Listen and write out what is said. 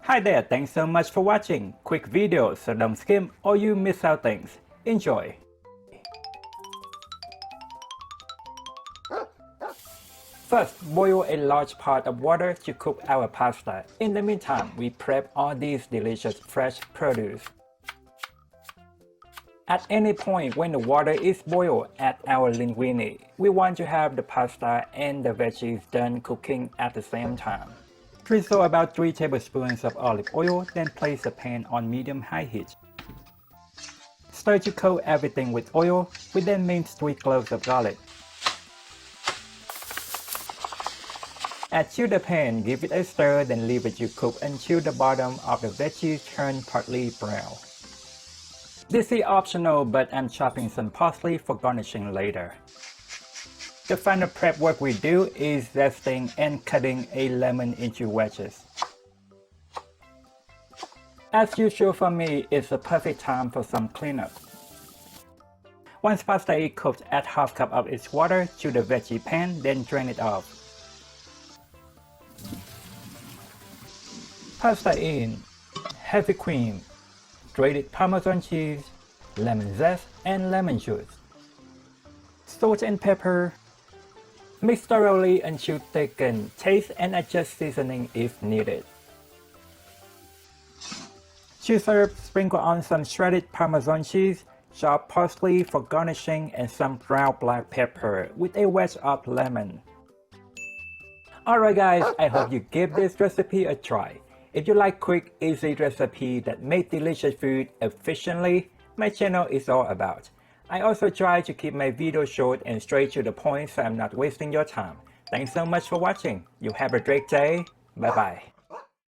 Hi there, thanks so much for watching. Quick video, so don't skim or you miss out things. Enjoy. First, boil a large pot of water to cook our pasta. In the meantime, we prep all these delicious fresh produce. At any point when the water is boiled, add our linguine. We want to have the pasta and the veggies done cooking at the same time. Drizzle about 3 tablespoons of olive oil, then place the pan on medium-high heat. Stir to coat everything with oil. We then mince 3 cloves of garlic. Add to the pan, give it a stir, then leave it to cook until the bottom of the veggies turn partly brown. This is optional, but I'm chopping some parsley for garnishing later. The final prep work we do is zesting and cutting a lemon into wedges. As usual for me, it's a perfect time for some cleanup. Once pasta is cooked, add half cup of its water to the veggie pan, then drain it off. Pasta in, heavy cream, grated Parmesan cheese, lemon zest, and lemon juice. Salt and pepper. Mix thoroughly until thickened. Taste and adjust seasoning if needed. To serve, sprinkle on some shredded Parmesan cheese, chopped parsley for garnishing, and some ground black pepper with a wedge of lemon. Alright guys, I hope you give this recipe a try. If you like quick, easy recipe that make delicious food efficiently, my channel is all about. I also try to keep my videos short and straight to the point so I'm not wasting your time. Thanks so much for watching. You have a great day. Bye bye.